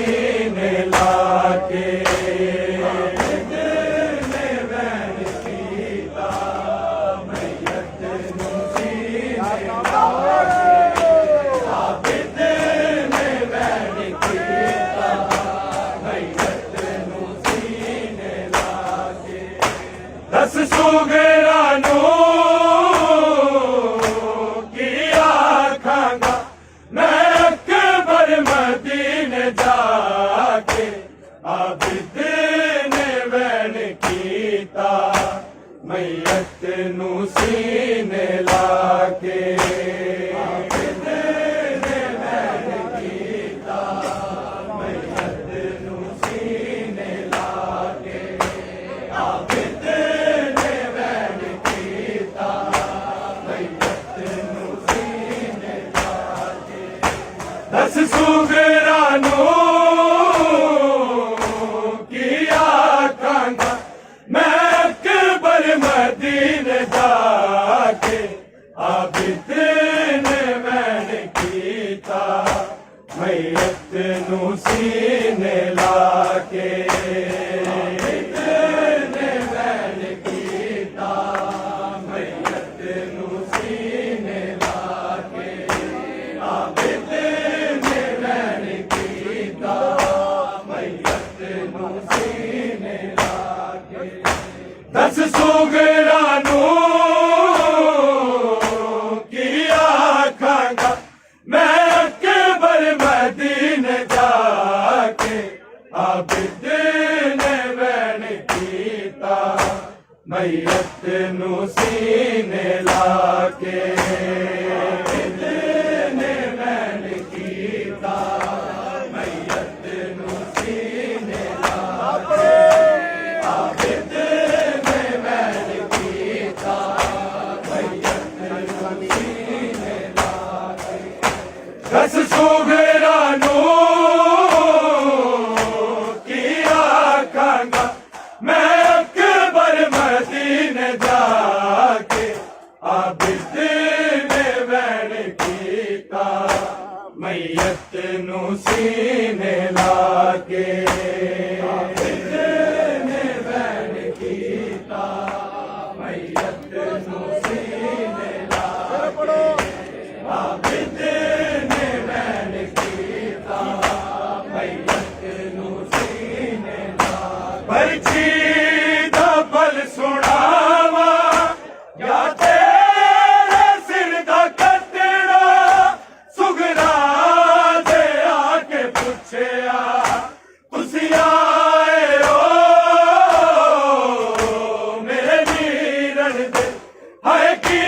सीने लाके दस सुगरानू की आखांगा मैं अकबर मदीने जाके आबिद ने वैन कीता मैयत नू सीने लाके आबिद ने वैन कीता मैयत नू सीने लाके आबिद दस सुगरानू की आखांगा मैं अकबर मदीने जाके आबिद ने वैन कीता मैयत नू सीने लाके आबिद ने वैन कीता मैयत नू सीने लाके आबिद दस सुगरानू की आखांगा मैं अकबर मदीने जाके आबिद ने वैन कीता मैयत नू सीने लाके आबिद ने वैन कीता मैयत नू सीने लाके आबिद दस सुगरानू की आखांगा मैं अकबर मदीने जाके आबिद ने वैन कीता मैयत नू सीने लाके आबिद ने वैन कीता मैयत नू सीने लाके आबिद पर्ची दा पल सुनावा या तेरे सिर दा कटड़ा सुगरा दे आके पुछया तुसी आए हो मेरे वीरन दे हाय की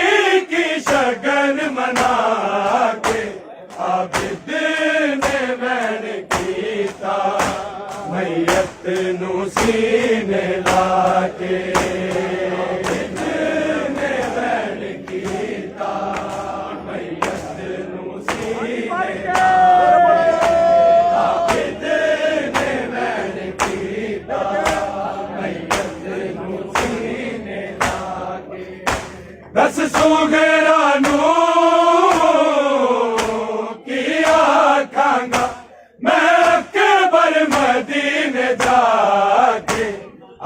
शगन मना के आबिद ने वैन कीता मैयत नू सीने लाके आबिद ने वैन कीता मैयत नू सीने लाके आबिद ने वैन कीता मैयत नू सीने लाके दस सुगरानू की आखांगा मैं अकबर मदीने जाके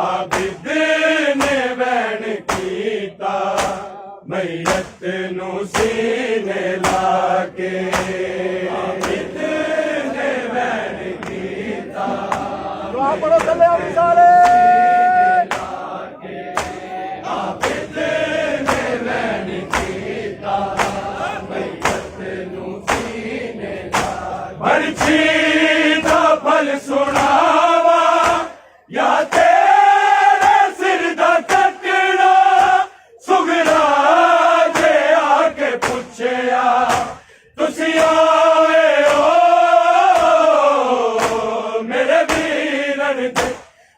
आबिद ने वैन कीता मैयत नू सीने लाके आबिद ने वैन कीता पढ़ो चले अभी सारे आबिद ने वैन कीता मैयत नू सीने लाके पर्ची दा पल सुनावा या तेरे सिर दा कटड़ा सुगरा दे आके पुछया तुसी आए हो मेरे वीरन दे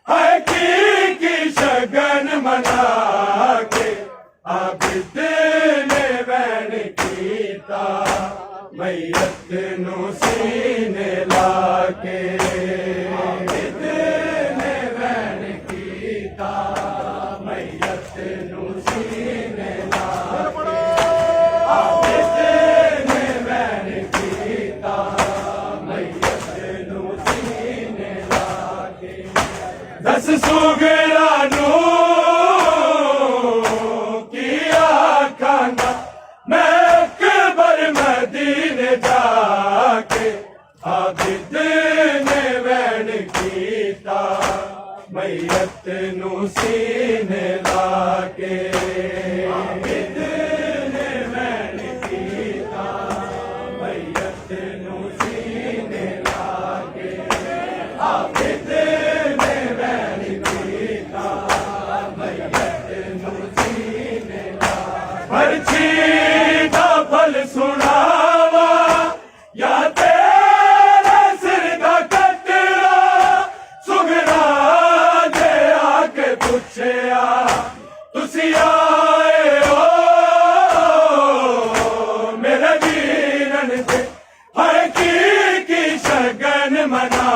हाय की शगन मना के आबिद ने वैन कीता मैयत नू सीने लाके आबिद ने वैन कीता मैयत नू सीने लाके आबिद ने वैन कीता मैयत नू सीने दस सुगरा नू की आखांगा मैं अकबर मदीने जाके आबिद ने वैन कीता मैयत नू सीने लाके आबिद ने वैन कीता मैयत नू सीने लाके आबिद ने वैन कीता मैयत नू सीने लाके पर्ची दा फल सुनावा या तेरे सिर दा कटरा सुगरा जे आके पुछया तुसी आए हो मेरे वीरन दे हर की शगन मना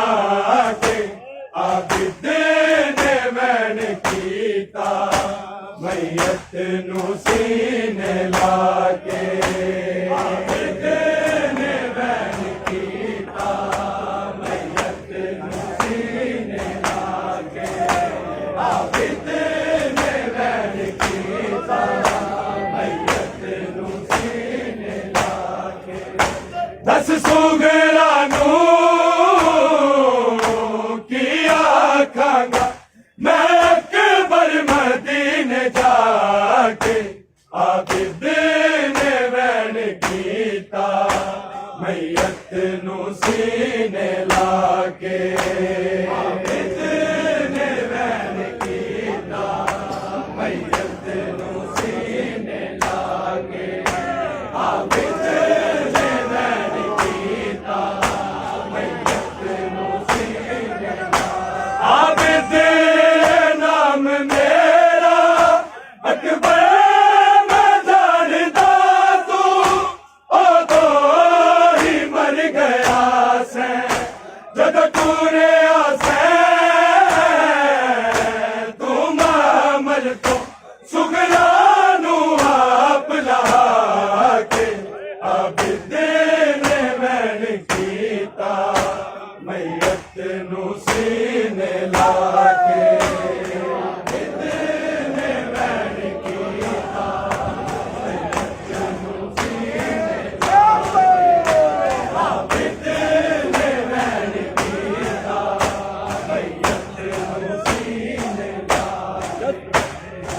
के आबिद ने वैन कीता मैयत नू सीने लाके आबिद ने वैन कीता मैयत नू सीने लाके आबिद ने वैन कीता मैयत नू सीने लाके दस सुगरा नू की आखांगा मैं अकबर मदीने जाके आबिद ने वैन कीता मैयत नू सीने लाके आबिद ने वैन कीता मैयत नू सीने लाके आबिद ने वैन कीता मैयत नू सीने लाके आबिद नाम मेरा अकबर मैं जानदा तू उदो ही मर गया से जद तूने आसे तू मामल तो सुगरा नू आप लहा के आबिद ने वैन कीता मैयत नू सीने लाके आबिद ने वैन कीता मैयत नू सीने लाके आबिद ने वैन कीता मैयत नू सीने लाके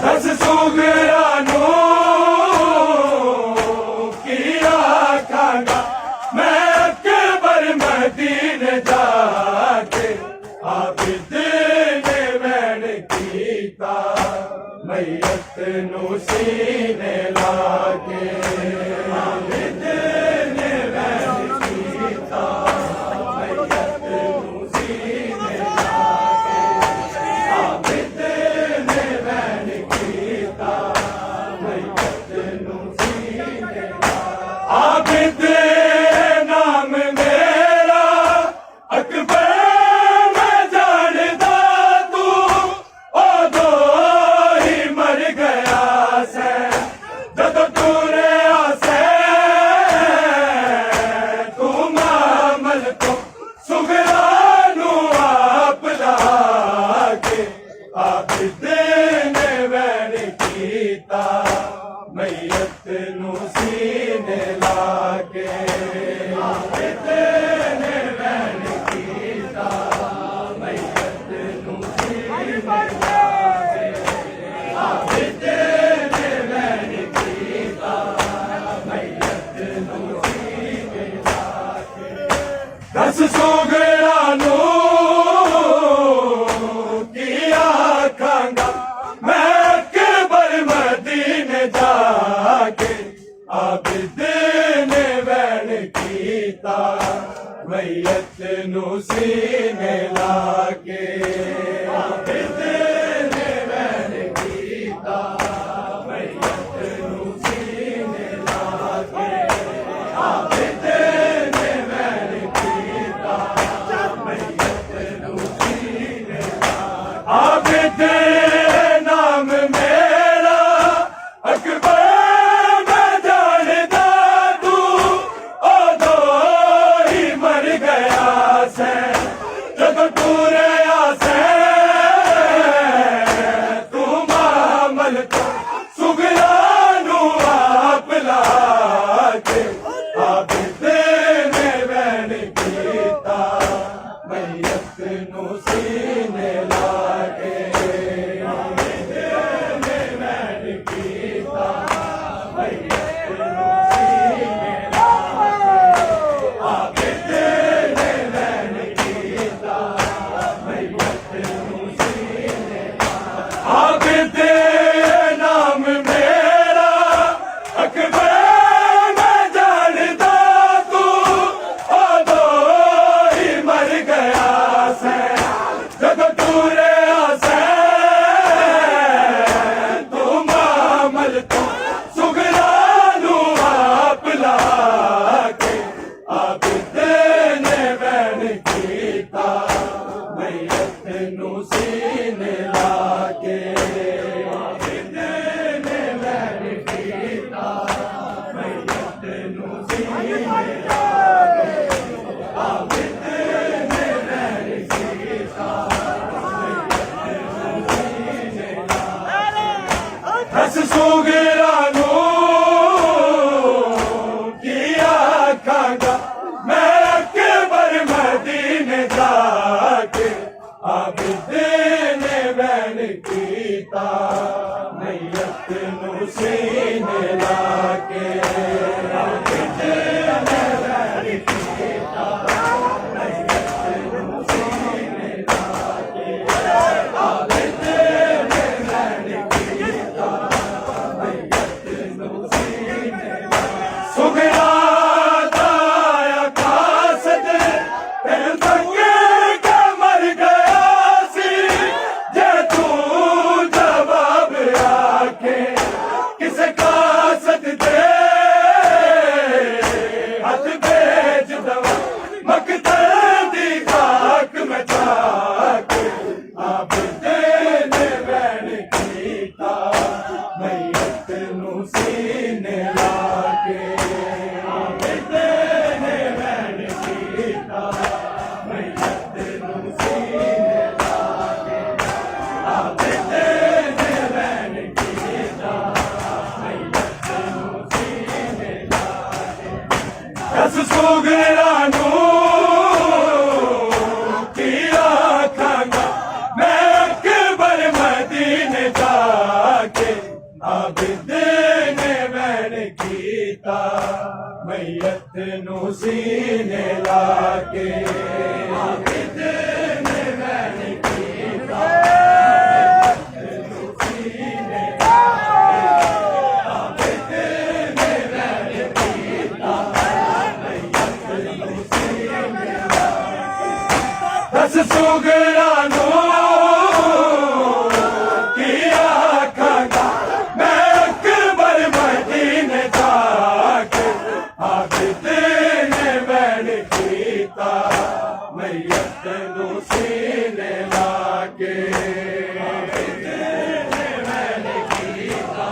दस सुगरा नू की आखांगा मैं अकबर मदीने जाके आबिद ने वैन कीता मैयत नू सीने लाके आबिद ने वैन कीता मैयत नू सीने लाके आबिद ने वैन कीता मैयत नू सीने लाके आबिद नाम मेरा अकबर मैं जानदा तू उदो ही मर गया से जद तूने आसे तू मामल तो सुगरा नू आप लाके आबिद ने वैन कीता मैयत नू सीने लाके आबिद ने वैन कीता मैयत नू सीने लाके आबिद ने वैन कीता मैयत नू सीने लाके दस सुगरा नू की आखांगा मैं अकबर मदीने जाके आबिद ने वैन कीता मैयत नू सीने लाके आबिद ने वैन कीता मैयत नू सीने लाके आबिद ने वैन कीता मैयत नू सीने लाके आबिद नाम मेरा अकबर मैं जानदा तू उदो ही मर गया से जद तूने आसे नू सीने लाके आबिद ने वैन कीता मैयत नू सीने लाके आबिद ने वैन कीता मैयत नू सीने लाके आबिद नाम मेरा अकबर मैं जानदा तू ओदो ही मर गया से जब टूरे आसे तू मामल तो सुगरा नू आप लाके आबिद ने वैन कीता मैयत नू सीने लाके आबिद ने वैन कीता मैयत नू सीने लाके आबिद ने वैन कीता दस सुगरा नू किया खागा मैं अकबर मदीने जाके आबिद ने वैन कीता मैयत नू सीने लाके आबिद ने वैन कीता मैयत नू सीने लाके आबिद ने वैन कीता मैयत नू सीने लाके सुगरा दाया कासद तेन तके के मर गया सी जे तू जवाब आके किसे कासद दे हथ भेज दवा मकतल दी खाक में जाके आबिद ने वैन कीता मैयत नू सीने लाके आबिद ने वैन कीता मैयत नू सीने लाके आबिद ने वैन कीता मैयत नू सीने लाके दस सुगरा नू किया खागा मैं अकबर मदीने जाके आबिद ने वैन कीता मैयत नू सीने लाके आबिद ने वैन कीता मैयत नू सीने लाके आबिद ने वैन कीता मैयत नू सीने लाके दस सुगरा नू किया खागा मैं अकबर मदीने जाके आबिद ने वैन कीता मैयत नू सीने लाके आबिद ने वैन कीता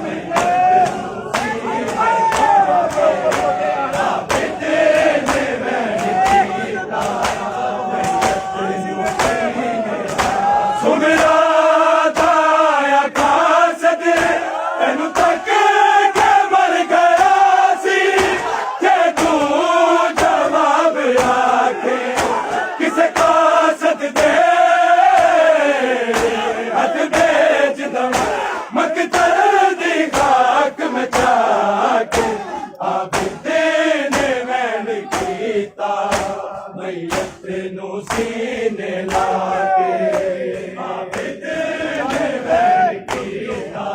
मैयत नू सीने लाके आबिद ने वैन कीता मैयत नू सीने लाके सुगरा दाया कासद तेन तक के मर गया सी जे तू जवाब आके किसे कासद दे हथ भेज दवा मकतल दी खाक में जाके आबिद ने वैन कीता मैयत नू सीने लाके आबिद ने वैन कीता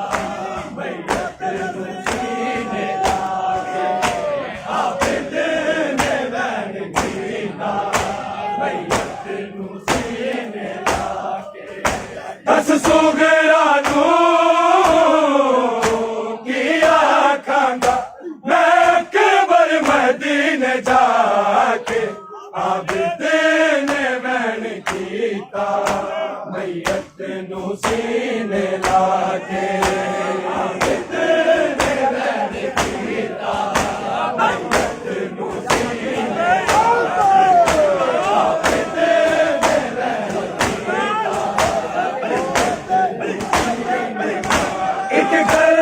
मैयत नू सीने लाके आबिद ने वैन कीता मैयत नू सीने लाके दस सुगरा नू किया खागा मैं अकबर मदीने जाके आबिद ने वैन कीता मैयत नू सीने लाके आबिद ने वैन कीता मैयत नू सीने लाके आबिद ने वैन कीता एक घर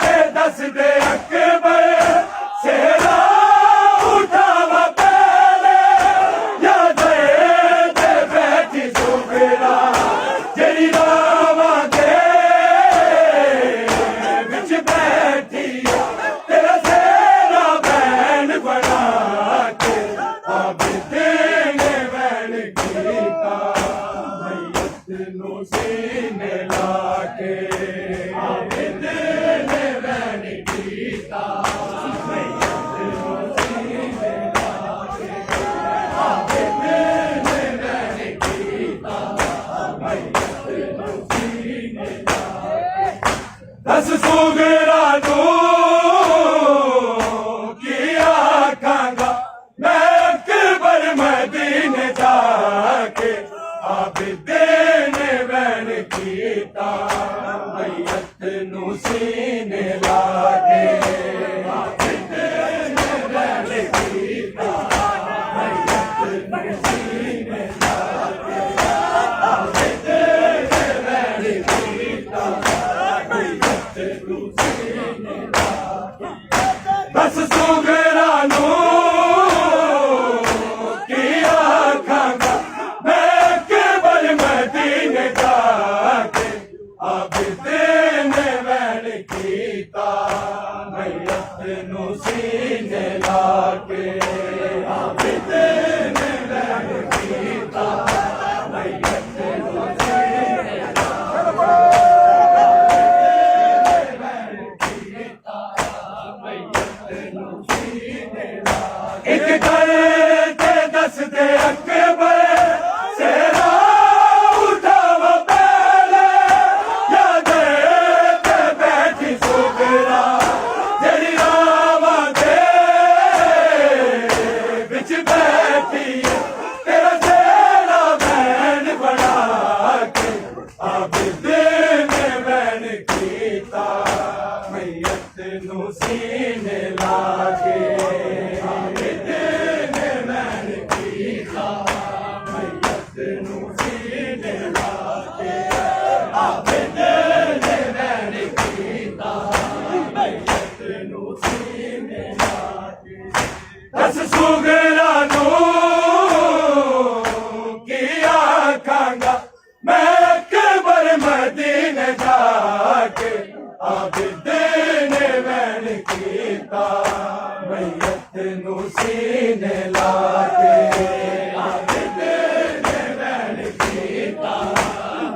पे दस दे अकबर सेरा उठावा पहले या दे ਨੂੰ ਸੀਨੇ ਲਾ ਕੇ ਆਬਿਦ ਨੇ ਵੈਣ ਕੀਤਾ ਮਈਅਤ ਨੂੰ ਸੀਨੇ ਲਾ ਕੇ ਆਬਿਦ ਨੇ ਵੈਣ ਕੀਤਾ ਮਈਅਤ ਨੂੰ ਸੀਨੇ ਲਾ ਕੇ ਦਸ ਸੁਗਰਾ ਨੂੰ ਕੀ ਆਖਾਂਗਾ ਮੈਂ ਅਕਬਰ ਮਦੀਨੇ ਜਾ ਕੇ ਆਬਿਦ ਨੇ ਵੈਣ ਕੀਤਾ ਮਈਅਤ ਨੂੰ ਸੀਨੇ ਲਾ ਕੇ ਆਬਿਦ ਨੇ ਵੈਣ ਕੀਤਾ ਮਈਅਤ ਨੂੰ ਸੀਨੇ ਲਾ ਕੇ ਆਬਿਦ ਨੇ ਵੈਣ ਕੀਤਾ ਮਈਅਤ ਨੂੰ ਸੀਨੇ ਲਾ ਕੇ ਦਸ ਸੁਗਰਾ ਨੂੰ ਕੀ ਆਖਾਂਗਾ ਮੈਂ ਅਕਬਰ ਮਦੀਨੇ ਜਾ ਕੇ ਆਬਿਦ ਨੇ ਵੈਣ ਕੀਤਾ ਮਈਅਤ ਨੂੰ ਸੀਨੇ ਲਾ ਕੇ ਆਬਿਦ ਨੇ ਵੈਣ ਕੀਤਾ ਮਈਅਤ ਨੂੰ ਸੀਨੇ ਇੱਕ ਗੱਲ ਤੇ ਦੱਸਦੇ ਅਕਬਰ ਸੇਰਾ ਉਠਾਵਾ ਪਹਿਲੇ ਯਾਦ ਤੇ ਬੈਠੀ ਸੁਗਰਾ ਜਿਹੜੀ ਰਾਵਾਂ ਦੇ ਵਿੱਚ ਬੈਠੀ ਤੇਰਾ ਸੇਰਾ ਵੈਣ ਬਣਾ ਕੇ ਆਬਿਦ ਨੇ ਵੈਣ ਕੀਤਾ ਮਈਅਤ ਨੂੰ ਸੀਨੇ ਲਾ ਕੇ ਆਬਿਦ ਨੇ ਵੈਣ ਕੀਤਾ ਮਈਅਤ ਨੂੰ ਸੀਨੇ ਲਾ ਕੇ ਆਬਿਦ ਨੇ ਵੈਣ ਕੀਤਾ ਮਈਅਤ ਨੂੰ ਸੀਨੇ ਲਾ ਕੇ ਦਸ ਸੁਗਰਾ ਨੂੰ ਕੀ ਆਖਾਂਗਾ ਮੈਂ ਅਕਬਰ ਮਦੀਨੇ ਜਾ ਕੇ ਆਬਿਦ ਨੇ ਵੈਣ ਕੀਤਾ ਮਈਅਤ ਨੂੰ ਸੀਨੇ ਲਾ ਕੇ ਆਬਿਦ ਨੇ ਵੈਣ ਕੀਤਾ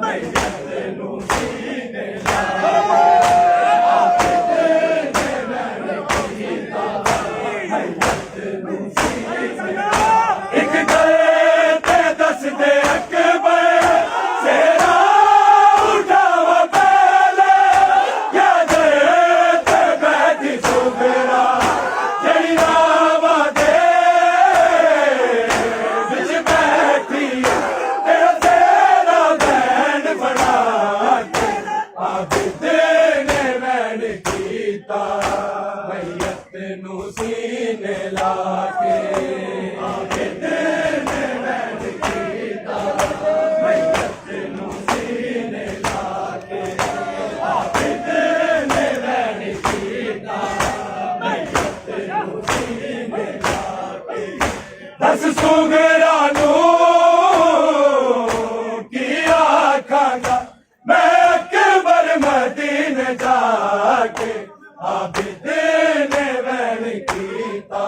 ਮਈਅਤ ਨੂੰ ਸੀਨੇ ਲਾ ਕੇ ਆਬਿਦ ਨੇ ਵੈਣ ਕੀਤਾ ਮਈਅਤ ਨੂੰ ਸੀਨੇ ਲਾ ਕੇ ਇੱਕ ਗੱਲ ਤੇ ਦੱਸਦੇ ਅਕਬਰ ਸੇਰਾ ਉਠਾਵਾ ਪਹਿਲੇ ਯਾਦ ਤੇ ਬੈਠੀ ਸੁਗਰਾ ਜਿਹੜੀ ਰਾਵਾਂ ਦੇ ਵਿੱਚ ਬੈਠੀ ਤੇਰਾ ਤੇਰਾ ਵੈਣ ਬਣਾ ਕੇ ਆਬਿਦ ਨੇ ਵੈਣ ਕੀਤਾ ਮਈਅਤ ਨੂੰ ਸੀਨੇ ਲਾ ਕੇ ਆਬਿਦ ਨੇ ਵੈਣ ਕੀਤਾ ਮਈਅਤ ਨੂੰ ਸੀਨੇ ਲਾ ਕੇ ਆਬਿਦ ਨੇ ਵੈਣ ਕੀਤਾ ਮਈਅਤ ਨੂੰ ਸੀਨੇ ਲਾ ਕੇ ਦਸ ਸੁਗਰਾ ਨੂੰ ਕੀ ਆਖਾਂਗਾ ਮੈਂ ਅਕਬਰ ਮਦੀਨੇ ਜਾ ਕੇ ਆਬਿਦ ਨੇ ਵੈਣ ਕੀਤਾ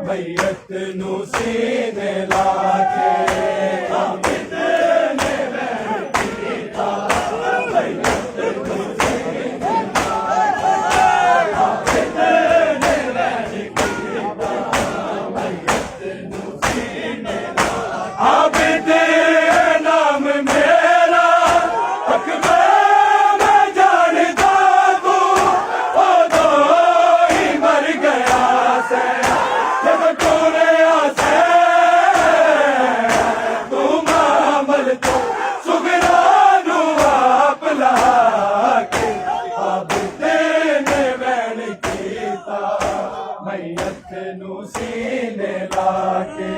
ਮਈਅਤ ਨੂੰ ਸੀਨੇ ਲਾ ਕੇ ਆਬਿਦ ਨੇ ਵੈਣ ਕੀਤਾ ਮਈਅਤ ਨੂੰ ਸੀਨੇ ਲਾ ਕੇ ਆਬਿਦ ਨੇ ਵੈਣ ਕੀਤਾ ਮਈਅਤ ਨੂੰ ਸੀਨੇ ਲਾ ਕੇ ਆਬਿਦ ਨਾਮ ਮੇਰਾ ਅਕਬਰ ਮੈਂ ਜਾਣਦਾ ਤੂੰ ਉਦੋਂ ਹੀ ਮਰ ਗਿਆ ਸੈ ਜਦੋਂ ਟੁਰਿਆ ਸੈ ਤੂੰ ਮਾਮਲ ਤੋਂ ਸੁਗਰਾ ਨੂੰ ਆਪ ਲਾ ਕੇ ਆਬਿਦ ਨੇ ਵੈਣ ਕੀਤਾ ਮਈਅਤ ਨੂੰ ਸੀਨੇ ਲਾ ਕੇ